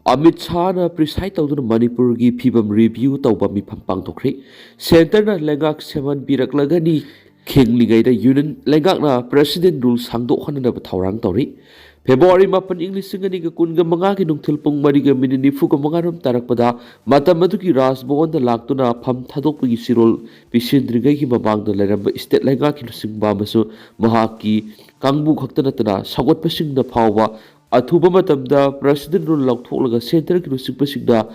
Amit Shah preside तौदुना मणिपुर की फिवम रिव्यू तौबा मिफम पांगथोखरे सेंटर लेंगाक सेवन बिरकलगनी खेंगलिगैदा यूनियन लेंगाकना प्रेसिडेंट रूल सांदोखननब थौरांग तौरी फेब्रुवारी 4 इंग्लिसिंगनी का कुनगा मंगा की नुंगथिल पुंग मरिगा मिनि निफु का मंगारम तारकपदा मतम मधुकी राजभवन लाक्तुना फम थादोकपगी सिरोल पिसिंद्रिगै की मबांगदा लेरंब स्टेट लेंगा की लुसिंगबा मसु महाकी कांगबु खक्तनतना सगोटपसिंगदा फावबा अथुब मतमदा प्रेसिडेंट रूल लौथोलगा सेंटर की लुसिंगपसिंगदा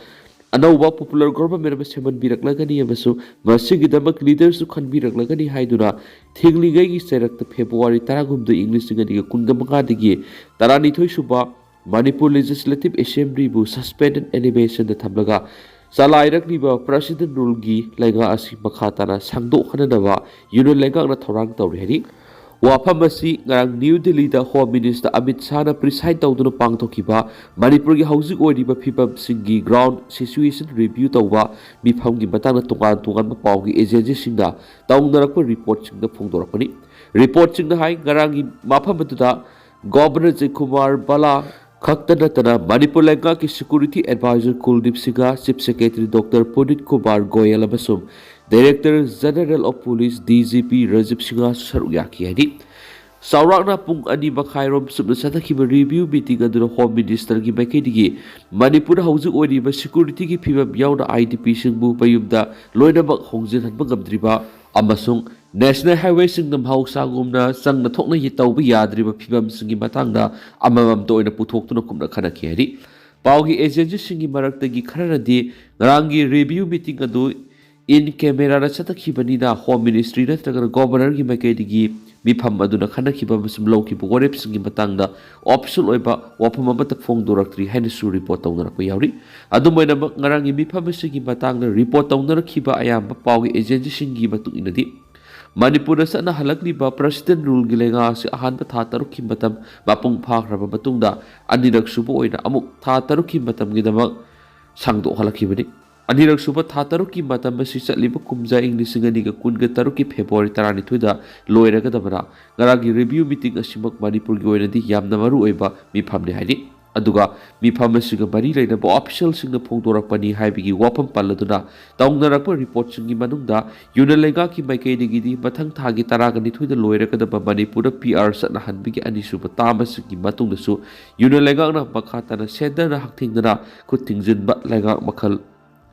अनौबा पॉपुलर गवर्नमेंट सेमन बिरकलगनी अमसु मसिगिदमक लीडर्स खनबिरकलगनी हाइदुना थेंगलिगैगी सेरक्त फेब्रुवारी 10 इंग्लिसिंगनी कुनगा मंगादगी 12 सुबा मणिपुर लेजिस्लेटिव असेंबली बु सस्पेंडेड एलिवेशन थमलगा चलाइरकलिबा प्रेसिडेंट रूल की लेंगा असि मखाताना सांदोखननबा यूनियन लेंगाकना थौरांग तौरि हरि वाफम New Delhi home minister Amit Shah preside तौदुना पांगथोखिबा मणिपुर की हौजिक ओइरिबा फिबमसिंगी ग्राउंड सिचुएशन रिव्यू तौबा मिफमगी बताना तोंगान तोंगान पाउगी एजेंसीसिंगदा तौनरकपा रिपोर्टसिंगदा फोंदोरकपनि रिपोर्टसिंगदा हाई ngaraंगी माफमदुदा गवर्नर जयकुमार बाला खक्त नतना मणिपुर लेंगा की security advisor Kuldeep Singh chief secretary doctor Puneet Kumar Goyal director general of police DGP Rajeev Singh सरुक याकी साउराकना पुंग अनि मखाइरोम सुबन सतखिब रिव्यू मीटिंग अदुना होम मिनिस्टर की मैकेदिगी मणिपुर हौजिक ओइरिबा सिक्योरिटी की फिबम याउना आईडीपी सिंगबु पयुमदा लोइनमक होंजिनहनबा गमद्रिबा अमसुंग नेशनल हाईवे सिंग महौसागुमना संग थोकना तौब याद्रिबा फिबमसिंगी मतंगदा अममम तोइना पुथोक्तुना कुमना खनखि हरि पाउगी एजेंसी सिंगी मरक्तगी खरनदी ngaraंगी रिव्यू मीटिंग अदु इन कैमेरा चतखिबनिना होम मिनिस्ट्री नत्रगना गवर्नर की मैकेदिगी मिफम अदुना खनखिबा मसुम लौखिबा वरेपसिंगी मतंगदा ऑफिशियल ओइबा वाफम अमत फोंदोरक्तरी हाइनसु रिपोर्ट तौनरक याउरी अदुमैना ngaraंगी मिफम सिंगी मतंगदा रिपोर्ट तौनरखिबा अयाम पाउगी एजेंसी सिंगी मतुइनदी मणिपुर सना हलकलिबा प्रेसिडेंट रूल की लेंगा अहानब था तरुखी मतम मापुंग फाख्रबा मतुंगदा अनिरक सुबो ओइना अमुक था तरुखी मतम गिदमक सांगदो हलखिबनि अनिरक सुबो था तरुखी मतम मसि चलिबा कुमजा इंग्लिसिंगनी का कुनगा तरुखी फेब्रुवारी 12 दा लोइरगदबरा ngaraंगी रिव्यू मीटिंग असिमक मणिपुर की ओइनदी यामना मरु ओइबा मिफमने हाइदि अदुगा मिफम असिगा मरी लेनबा ऑफिशियल सिंग फोंदोरकपनि हाइबिगी वाफम पल्लदुना तौनरकपा रिपोर्ट सिंगी मनुंगदा यूनियन लेंगा की मैकेदिगी मथंग थागी 12 लोइरकदबा मणिपुर पीआर सनहनबिगी अनिसुब तामसिगी मतुंगदसु यूनियन लेंगाना मखाताना सेंटर हक्थिंगना खुथिंजिनबा लेंगा मखल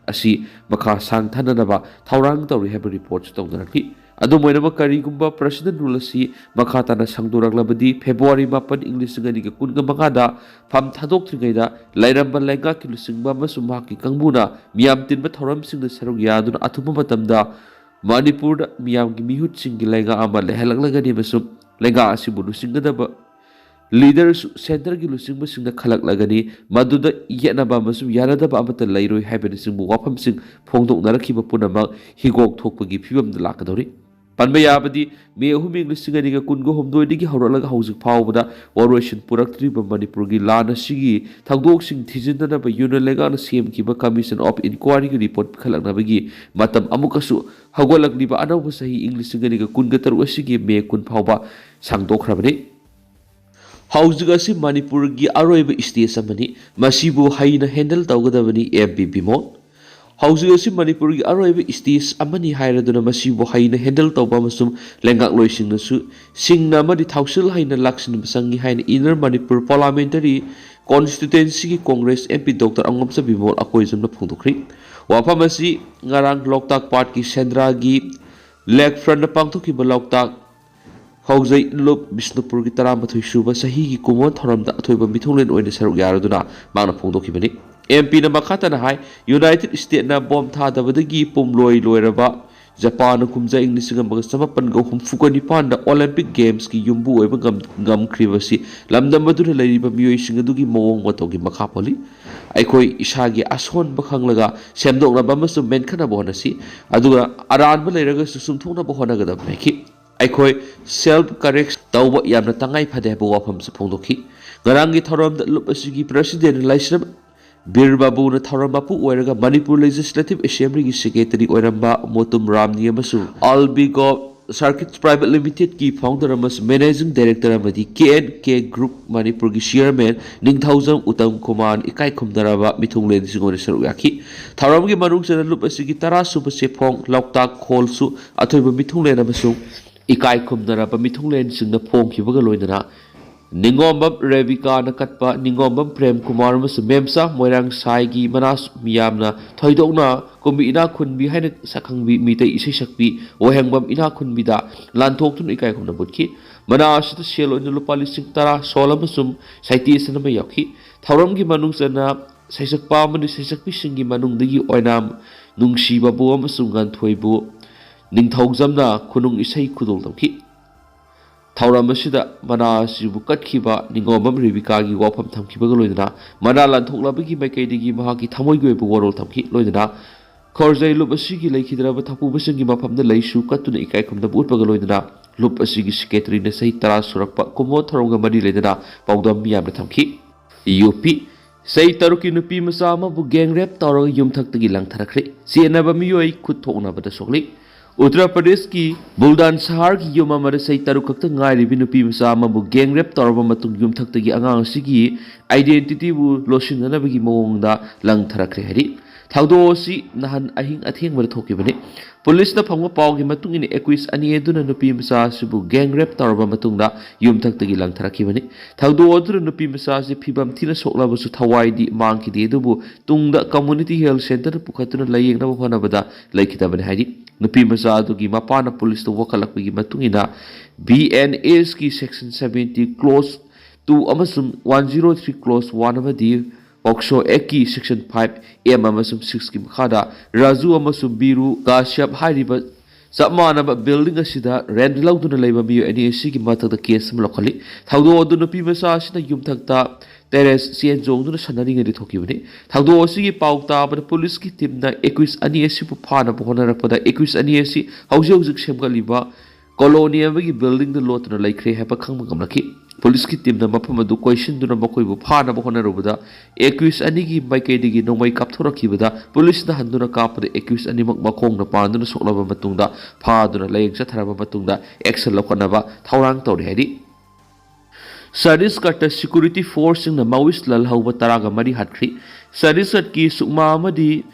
असी मखा सांगथननबा थौरांग तौरि हेब रिपोर्ट तौनरकि अदुमोइनबा करिगुंबा प्रेसिडेंट रूल असी मखाताना सांगदोरकलबदी फेब्रुवारी 4 इंग्लिसिंगनी का कुनगा मंगादा फम थादोक्त्रिगैदा लैरंबा लेंगा की लुसिंगबा मसुम हाकी कंगबुना मियाम तिनबा थौरमसिंगदा सरुक यादुना अथुबा मतमदा मणिपुर मियाम की मिहुतसिंगी लेंगा अमा लेहलकलगनी मसुम लेंगा असिबु लुसिंगदबा लीडर सेंटर की लुसिंगबसिंगदा खलकलगनी मदुदा येनबा मसुम यानदबा अमत लैरोय हाइबनिसिंगबु वाफमसिंग फोंदोकनरखिबा पुनमक हिगोक थोकपगी फिबमदा लाकदौरी पनबा याबदी मे 3 इंग्लिसिंगनी का कुनगो हमदोइदगी हौरलगा हौजिक फावबदा वरोइशन पुरक्त्रिबा मणिपुर की लान असिगी थगदोकसिंग थिजिनदबा यूनियन लेंगाना सेमकिबा कमीशन ऑफ इंक्वायरी की रिपोर्ट खलकनबगी मतम अमुकसु हगोलकलिबा अनौब सही इंग्लिसिंगनी का कुनगा तरु असिगी मे 10 फावबा सांगदोखरबनी हौजिक असि मणिपुर की अरोइब स्टेज अमनी मसिबु हाइना हैंडल तौगदबनी एफबी बिमोन हौजिक असि मणिपुर की अरोइब स्टेज अमनी हाइरदुना मसिबु हाइना हैंडल तौबा मसुम लेंगाक लोइसिंगनसु सिंगना मदि थाउसिल हाइना लाक्सिन बसंगी हाइना इनर मणिपुर पार्लियामेंटरी कॉन्स्टिट्यूएंसी की कांग्रेस एमपी डॉक्टर अंगमसा बिमोल अकोइजमना फोंदोखरि वाफम असि ngarang लोकताक पार्ट की सेंद्रा की लेग फ्रंट पांगथोखिबा लोकताक हौजै लुप बिष्णुपुर की 13 सुबा सही की कुमोन थौरमदा अथोइबा मिथुंगलेन ओइना सरुक यारदुना मांगना फोंदोखिबनि एमपी ना मखातना हाई यूनाइटेड स्टेट ना बॉम्ब थादबदगी पुमलोय लोयरबा जापान कुमजा इंग्लिसिंग अमग समपन गौ हुमफुगा निपान दा ओलंपिक गेम्स की युम्बु ओइबा गमख्रिबसी लमदम मदुना लैरिबा मियोइसिंग अदुगी मवोंग मतोगी मखा पोली अखोई इसागी असोन बखंगलगा सेमदोंगनबा मसु मेनखना बोनसी अदुगा अरानबा लैरगा सुसुमथोंना बोहनगदब मेखि अखोई सेल्फ करेक्ट तौबा यामना तंगाई फदे बो वाफम से फोंदोखि ngaraंगी थौरम लुप असिगी प्रेसिडेंट लाइसरम बीरबाबू ने थौरम बापू मणिपुर लेजिस्लेटिव असेंबली की सेक्रेटरी मोतुम रामनी अलबिगो Circuits Private Limited की founder amas managing director amadi KNK Group Manipur ki chairman Ningthaujam Uttam Kumar ikai khumdaraba mithunglen singone saru yakhi tharam gi manung chana lup asigi tara suba sefong loktak kholsu athoiba mithunglen amasung ikai khumdaraba mithunglen singna phong khibaga loinana Ningombam Rebika Nakatpa Ningombam Prem Kumar Memsa Moirang Saigi Manas Miyamna Thoidona Kumbi Ina Kunbi Haina Sakangbi Mita Isi Sakbi Ohangbam Ina Kunbida Lantokun Ikai Kunabutki Manas the Shell in the Lupali Sintara Solamasum Saiti Sanamayaki Tauramgi Manungsana Saisak Pamani Saisak Pishingi Manung Digi Oinam Nungshi Babu Amasungan Twibu Ningthaujamna Kunung Isai Kudulki Thauram asida mana sibu katkiba Ningombam Rebika gi wafam thamkiba loidana mana lanthoklabagi maikaidigi mahaki thamoi goibu warol thamki loidana khorjai lup asigi leikidraba thapu basingi mafamda leisu katuna ikai khumda butpaga loidana lup asigi secretary na sahi tara surakpa komo tharonga mari leidana paudam miyamna thamki UP sahi taruki nupi masa ama bu gang rap tawraga yumthaktagi langtharakhre sienaba miyoi khut thoknabada sokli Uttar Pradesh ki Buldan Shahar ki yuma mara sai taru kakta ngai ribi nupi masa ama bu gang rap taraba matung yum thakta gi angang sigi identity bu losin na bagi mawong da lang tharakre hari thaudo si nahan ahing atheng mar thoki bane police na phangwa paw gi matung ini 21 ani eduna nupi masa sibu gang rap taraba matung da yum thakta gi lang tharaki bane thaudo odur nupi masa si phibam thina sokla bu su thawai di mang ki de dubu tungda community health center pukhatuna layeng na bana bada laikita bane hari Nupi masa adugi mapana police to wakalakpagi matungina BNS ki section 70 clause 2 amasum 103 clause 1 amadi Oksho Eki section 5 M amasum 6 ki makhada Raju amasum Biru Kashyap hairiba Sapmanaba building asida rent lauduna leiba miyo NSC ki matakda case lokali thaudo odu nupi masa asina yumthakta Teres Sien Jongduna Sanaring at Tokibani. Taudo Sigi Pauta, but the police ki team na Equis Aniesi Pupana Pona Pada Equis Aniesi, Hausa Shemgaliba, Colonia building the lot on a lake Hapakamaki. Police ki team na Mapamadu question to Namako Pupana Pona Rubuda, Equis Anigi by Kadigi no way Captura Kibada, police the Handuna Kapa, the Equis Animak Makong, the Panduna Solava Matunda, Paduna Lake Sataraba Matunda, Excel Lokanava, Taurang Torhedi. Sadis kata security force na Maoist lalhaw taraga mari hatri Sadis at ki sukma amadi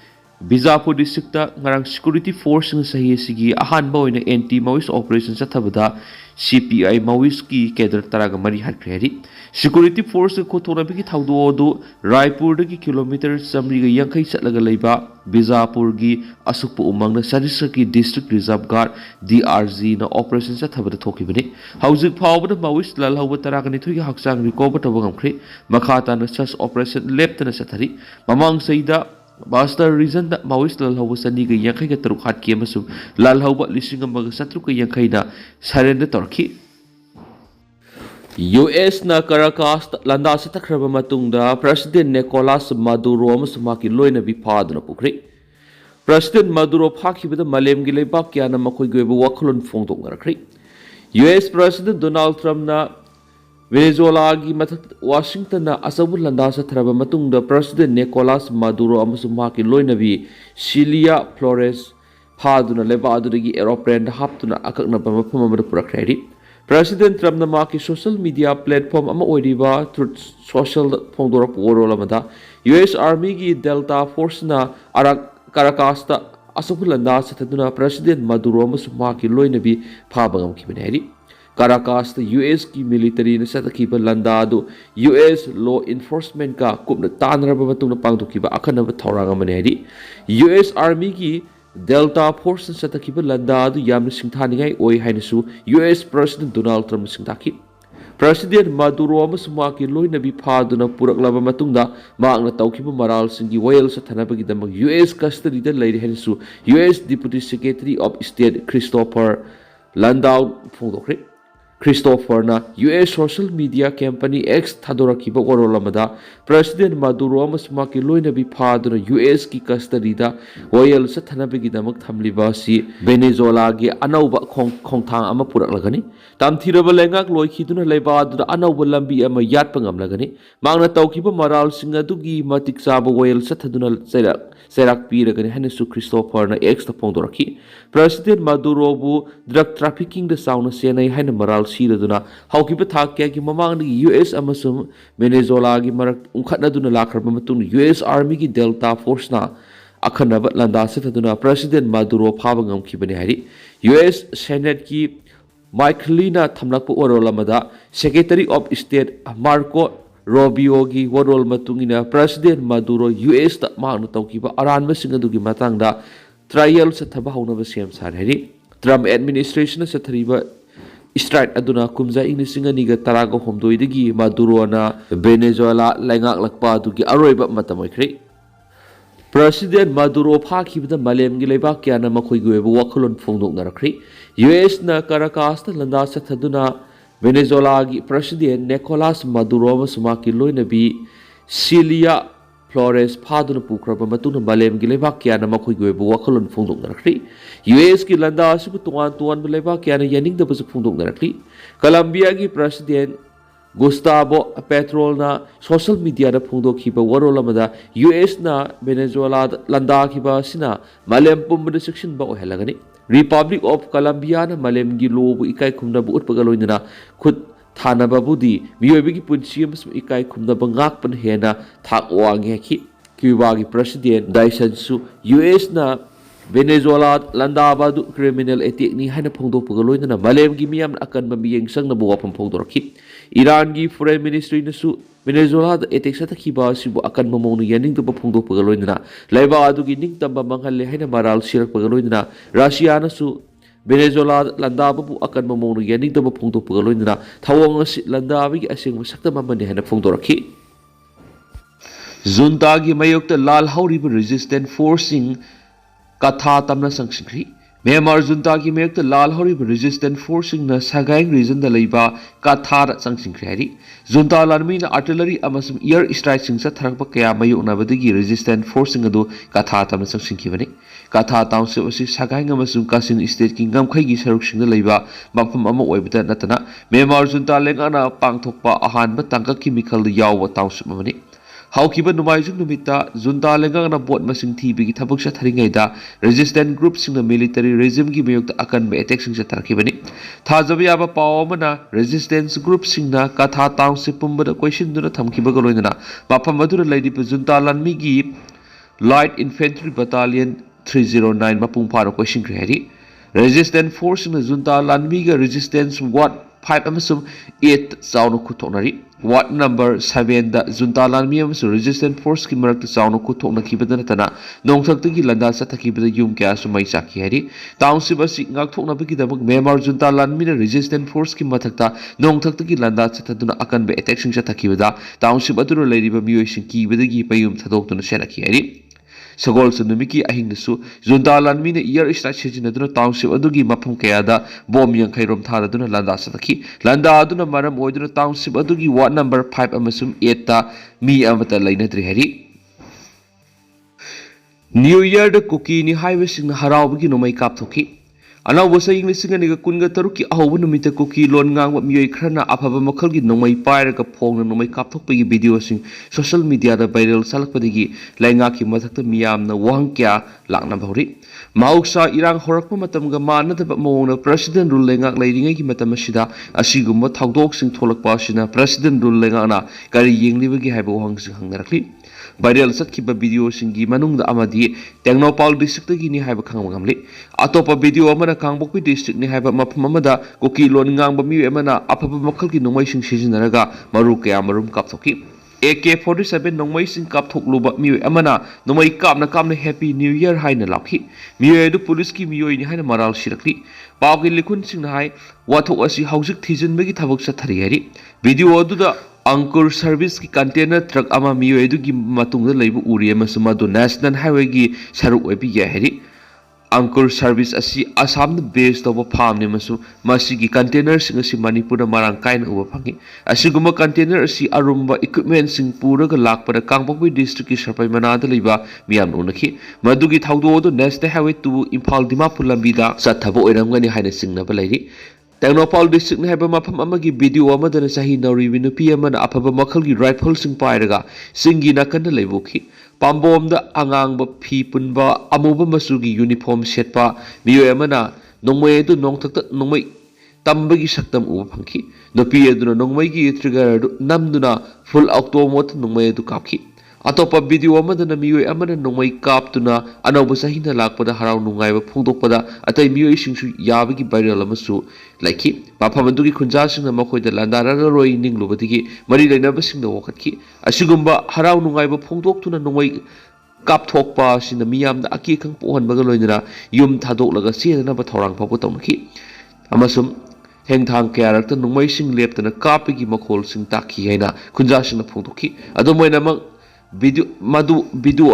Bizapur district ngarang security force ng sahi sige ahan ba na anti Maoist operation sa tabada CPI Maoist ki kedar taraga mari hatri security force ko thora bi ki thawdo do Raipur ki kilometer samri ga yankai chatlaga leiba Bizapur gi asukpu umang na Sadis ki district reserve guard DRG na operation sa tabada thoki bani hauzik phawba Maoist lalhaw taraga ni thugi haksang recover tabang khre makhata na search operation left na sathari mamang saida Master reason that Maoist lalhaw sani ga yankai ga taruk hat ki amasum lalhaw lising amag satru ka yankai na surrender torki US na Caracas landa sa takraba matungda President Nicolas Maduro amasum maki loina bi padna pukri President Maduro phaki bida malem gi leibak kya na makoi goibu wakhlon phongdok ngarakri US President Donald Trump na Venezuela gi mathak Washington na asabul landa sa tharaba matungda President Nicolas Maduro amasum maki loina bi Cilia Flores phaduna leba adudagi aeroplane haptuna akakna pamapam amada purakhredi President Trump na maki social media platform ama oiriba Truth Social phongdorak worol amada US Army gi Delta Force na arak Caracas ta asabul landa sa thaduna President Maduro amasum maki loina bi phabangam kibineri Caracas the US ki military na satakiba landado US law enforcement ka kupna tanraba matungna pangdukiba akanaba thawranga maneri US Army ki Delta Force na satakiba landado yamna singthanigai oi hainasu US President Donald Trump singthaki President Maduro amasuma ki loina bi phaduna puraklaba matungda maangna tawkiba maral singi whale sa thanabagi damag US custody da leiri hainasu US Deputy Secretary of State Christopher Landau phongdokre ख्रिस्टोफरना US social media company X थादोरखिबा वरोल अमदा president Maduro अमसुं माकी लोइनबी फादुना US की कस्टडीदा वयल सथनबगिदमक थमलिबा असि वेनेजुएलागी अनौबा खोंथांग अमा पुरकलगनी तामथिरबा लेंगाक लोइखिदुना लेबा अदुदा अनौबा लंबी अमा यातपा ngamlagani मांगना तौखिबा मरालसिंग अदुगी मतिक चाबा वयल सथदुना चेराक पीरगनी हनेसु ख्रिस्टोफरना X ता फोंदोरखि प्रेसिडेंट मादुरोबु ड्रग ट्रैफिकिंग द साउना सेनै हाइना मराल सीरदुना हौकिबा थाक क्यागी ममांगदगी US अमसुं वेनेजुएलागी मरक उंखटनदुना लाखरबा मतुंग US आर्मी की डेल्टा फोर्सना अखनब लंदा सथदुना प्रेसिडेंट मादुरो फाबा ngamखिबनि हारि US सेनेट की माइकलीना थमलकपा वरोल अमदा secretary of state Marco Rubio की वरोल मतुंगिना प्रेसिडेंट मादुरो US ता मांगना तौकिबा अरानबसिंग अदुगी मतंगदा ट्रायल सथबा हौनबा सेम सारहरि ट्रम्प एडमिनिस्ट्रेशन सथरिबा स्ट्राइट अदुना कुमजा इंग्लिसिंग अनिगा तरागा होमदोइदगी मादुरोना वेनेजुएला लाइंगाकलकपा अदुगी अरोइबा मतम ओइख्रे प्रेसिडेंट मादुरो फाखिबदा मालेमगी लेबाक क्याना मखोइगी ओइबा वखलोन फोंदोकनरख्रे US ना काराकास लंदा सथदुना वेनेजुएला की प्रेसिडेंट निकोलास मादुरो अमसुमाकी लोइनबी सिलिया फ्लोरेस फादुना पुख्रबा मतुना मालेमगी लेबाक क्याना मखोइगी ओइबा वखलोन फोंदोकनरख्रे US की लंदा असुबु तोंगान लेबाक क्याना यानिंगदबसु फोंदोकनरख्रे कोलंबिया की प्रेसिडेंट गुस्ताबो पेट्रोलना सोशल मीडिया फोंदोखिबा वरोल अमदा US ना वेनेजुएला लंदाखिबा सिना मालेम पुंबदा सेक्शनबा ओहलगनी रिपब्लिक ऑफ कोलंबिया ना मालेम की लोबु इकाई खुमनबु उत्पगा लोइनना खुद थानबाबुदी मियोबगी पुंसी अमसुं इकाई खुमनबा ngakpan हेना थाक वांगेखि क्यूबा की प्रेसिडेंट डाइसनसु US ना वेनेजुएला लंदाबादु क्रिमिनल एटेक नि हाइना फोंदोकपगा लोइनना मालेम की मियाम अकनबा मियेंग संगनबु वाफम फोंदोरखि ईरान की फॉरेन मिनिस्ट्री नसु वेनेजुएला एटेक सतखिबा सिबु अकनबा मौनु यानिंगदबा फोंदोकपगा लोइनना लेबा अदुगी निंगतंबा मंगहले हाइना मराल सिरकपगा लोइनना रशिया नसु वेनेजुएला लंदाबु अकनबा मौनु यानिंगदबा फोंदोकपगा लोइनना थवंग असि लंदाबगी असेंग सक्तम अमने हाइना फोंदोरखि जुंता की मयोक्ता लाल हौरिबा रेजिस्टेंट फोर्सिंग कथा तमना संसिंख्री म्यांमार जुंता की मेयक लाल हौरिबा रेजिस्टेंट फोर्सिंग न सगाइंग रीजन द लेबा कथा संसिंख्री हारि जुंता लानमीना आर्टिलरी अमसुम एयर स्ट्राइक सिंग सथरकपा कया मयोकनाबदगी रेजिस्टेंट फोर्सिंग अदु कथा तमना संसिंखिबनि कथा टाउनशिप असि सगाइंग अमसुम कासिन स्टेट की ngamkhai saruk सिंग लेबा मफम अमा ओइबदा नतना म्यांमार जुंता लेंगाना पांगथोकपा अहानबा तंगक की मिखल यावबा टाउनशिप अमनि हौकिबा नुमाइजुंग नुमिता जुंता लेंगाना बोट मसिंग थीबिगी थबक सथरिङैदा रेजिस्टेंट ग्रुप सिंग मिलिटरी रेजिम की मयोक्ता अकनबा एटेक सिंग सथरखिबनि थाजबा याबा पाव अमना रेजिस्टेंस ग्रुप सिंगना कथा टाउनशिप पुंबदा क्वेश्चनदुना थमखिबगा लोइनना मफम अदुरा लैदिबा जुंता लानमीगी लाइट इन्फेंट्री बटालियन 309 मपुंग फारो क्वेश्चन क्रिहरी रेजिस्टेंट फोर्स सिंग जुंता लानमीगा रेजिस्टेंस वार्ड 5 अमसुम 8 चाउनो खुथोनरी वार्ड नंबर 7 दा जुंता लानमी अमसुम रेजिस्टेंट फोर्स की मरक्ता चाउनो खुथोनखिबदा नतना नोंथक्तगी लंदा सथखिबदा युम क्या सुमै चाखि हरि टाउनशिप असि ngakthoknabagidamak म्यांमार जुंता लानमीना रेजिस्टेंट फोर्स की मथक्ता नोंथक्तगी लंदा सथदुना अकनबा एटेक सिंग सथखिबदा टाउनशिप अदुरा लैरिबा मियोइसिंग कीबदगी पयुम थदोक्तुना सेनखि हरि सगोल सुनुमिकी अहिंगसु जुंता लानमीना एयर स्ट्राइक सिजिनदुना टाउनशिप अदुगी मफम कयादा बॉम यंखैरोम थादुना लंदा सथखि लंदा अदुना मरम ओइदुना टाउनशिप अदुगी वार्ड नंबर 5 अमसुम 8 ता मी अमता लैनद्रि हरि न्यू ईयर द कुकी नि हाइवेसिंग हरावबगी नोमै कापथोखि अनौब सयिंग लिसिंग अनिगा कुनगा तरुकी अहौब नुमित कुकी लोन ngang मियोइ खरना अफब मखलगी नोमै पायरगा फोंगना नोमै कापथोकपगी वीडियोसिंग सोशल मीडिया दा वायरल सालकपदगी लाइंगाकी मथक्ता मियामना वहंग क्या लाकना भौरि माउक्सा इरांग होरकपा मतमगा मानदबा मौना प्रेसिडेंट रूल लेंगाक लैरिङैगी मतम असिदा असिगुम्बा थाउदोकसिंग थोलकपा असिना प्रेसिडेंट रूल लेंगाना करी येंगलिबगी हाइबा वहंगसिंग हंगनरखलि वायरल सत्खिबा वीडियो सिंगी मनुंगदा अमदी टेक्नोपाल डिस्ट्रिक्ट की नि हाइबा खंगमगमलि अतोपा वीडियो अमना कांगबोकपि डिस्ट्रिक्ट नि हाइबा मफम अमदा कुकी लोन ngang मी अमना अफब मखलगी नोंमैसिंग सिजिनरगा मरु कया मरुम कापथोकि AK-47 नोंमैसिंग कापथोकलुबा मियोइ अमना नोंमै कापना हैप्पी न्यू ईयर हाइना लाखि मियोइ अदु पुलिस की मियोइ नि हाइना मराल सिरखलि पावगी लिखुन सिंग हाइ वाथोक असि हौजिक थिजिनबगी थबक सथरि हरि वीडियो अदुदा अंकुर सर्विस की कंटेनर ट्रक अमा मियोइ अदुगी मतुंगदा लैबु उरि अमसु मदु नेशनल हाईवे की सरुक ओइबि याहरि Ankur service asi Assam the base of a farm nemasu masigi containers in a Manipur marang kain over pangi. Asiguma container si arumba equipment sing pura lak pada Kangpokpi district Shapai Manada liba miam unaki. Madugi Taudo nest highway to Impal Dimapur Lambida Satabo Eramgani Hina Sing Nabaladi. Tengnopaul district have a mapam amagi video amadana sahi nari vinupi amana apaba makalgi rifle sing pairaga singi nakanda lebuki. Pambom the angang ba pi punba amuba masugi uniform setpa miyo amana nongmay du nong takta nongmay tambagi saktam uba pangki no pi eduna nongmay gi trigger namduna full octomot nongmay du kapki atopa video amadana miyo amana nongmay kaptuna anawba sahi na lakpada haraw nungay ba phungdokpada atay miyo isingsu yabagi viral amasu laiki mapamandugi khunjasing na makoy da landaraga roi ninglubadigi mari lainabasing na wakatki asigumba haraw nungay ba phungdoktuna nongmay kapthokpa sina miyamda aki kang pohanbaga loinara yum thadok laga siena ba thorang phabu tawmaki amasum hengthang kyarakta nongmay sing leptana kapigi makol sing taki haina khunjasing na phungdokki adomoina mang video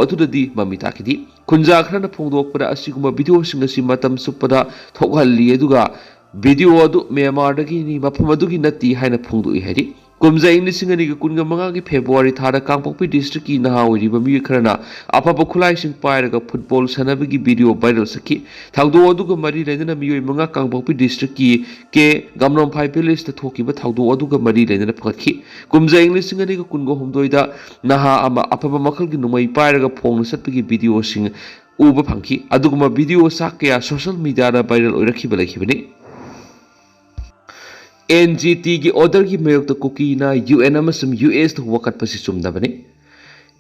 adudadi mamita kidi kunja khrana phongdokpada asiguma video singa si matam supada thokhalli eduga video adu Myanmar dagi ni mafam adugi nati haina phongdoi hari kumja inglising ani kunga manga gi February thada Kangpokpi district ki naha ori ba mi khrana apapa khulai sing pairaga football sanabagi video viral saki thaudo aduga mari leina mi manga Kangpokpi district ki ke gamnom phai village ta thoki ba thaudo aduga mari leina phakhi kumja inglising ani kungo homdoida naha ama apapa makal gi numai pairaga phong satpagi video sing uba phangki aduguma video sakya social media da viral oirakhi balakhi NGT की order की मयोग तो cookie ना UN अमसम US तो वक़्त पसी चुम्दा बने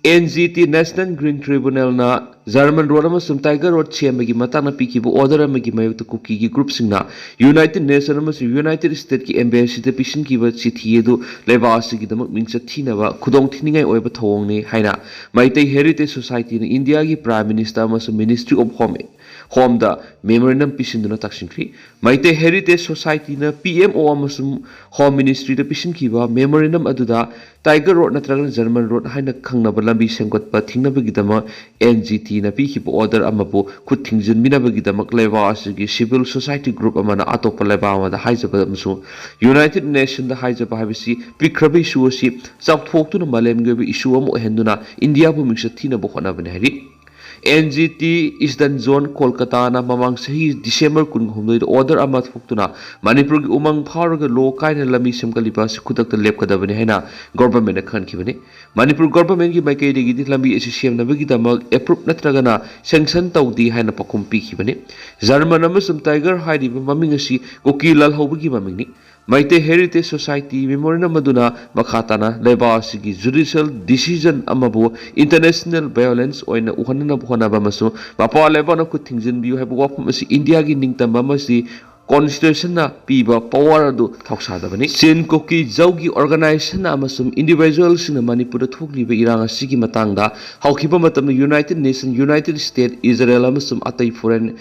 NGT National Green Tribunal ना German road अमसम Tiger Road चेम की मता ना पीकी वो order अम की मयोग तो कुकी की group सिंग ना United Nations अमसम United States की embassy ते पिशन की वत चिठी ये दो लेबास की दमक मिंच थी ना वा खुदोंग थी निगाई ओए बथोंग ने है ना माइटे Heritage Society ने इंडिया की Prime Minister अमसम Ministry of Home da memorandum pisin duna taksin kri maite Heritage Society na PMO amasum Home Ministry da pisin kiba memorandum aduda Tiger Road natragan German Road haina khangna ba lambi sengkot pa thingna ba gidama NGT na pi ki order amapu khut thingjin mina ba gidama leba asigi civil society group amana atopa leba amada haijaba amsu United Nations da haijaba habisi pikrabi issue si chapthok tu na malem ge issue am henduna India bu mingsa thina bo khona bane hari NGT Eastern Zone Kolkata na mamang sahi December kun humdoi order amat fuktuna Manipur gi umang pharaga lo kaina lami semkalipa se khudak ta lep kada bane haina government na khan khibane Manipur government gi makai de gi lambi SCM na bagi dama approve natraga na sanction tawdi haina pakum pi khibane German amasum Tiger haidi maming asi kokilal hobagi maming ni Maite Heritage Society memorandum maduna makhatana lebasigi judicial decision amabu international violence oina uhanna buhana bamasu mapa lebana ku thingjin biu habu wapum asi India gi ningtam bamasi constitution na piba power adu thoksa dabani sin koki jaugi organization amasum individuals na Manipur thukli be irang asigi matangda haukiba matam United Nations United States Israel amasum atai foreign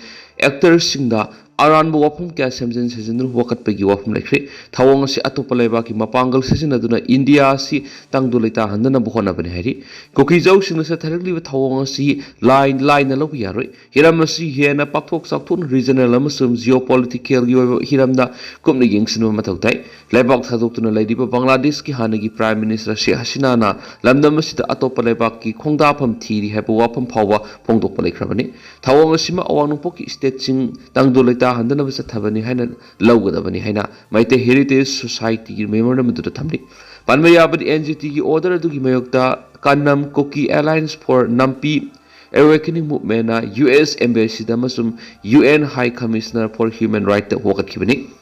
actors singda aran bu wapum kya semjen sejenu wakat pegi wapum lekre thawong si atopa leba ki mapangal sejena duna India si tangdu leita handana bu hona bani hari koki jau sing sa tharagli ba thawong si line na lo yaroi hiram si hena pakthok sakthun regional amasum geopolitical gi hiramda kumni yingsin ma thautai lebak thadok tuna leidi ba Bangladesh ki hanagi prime minister Sheikh Hasina na lamdam si atopa leba ki khongda pham thiri habu wapum phawa phongdok pa lekrabani thawong si ma awang poki state sing tangdu leita handana basa thabani haina lawgadabani haina maite Heritage Society memorandum du thamni panmaya bad NGT ki order du ki mayokta Kannam Koki Alliance for Nampi Awakening Movement na US Embassy damasum UN High Commissioner for Human Rights wakat kibani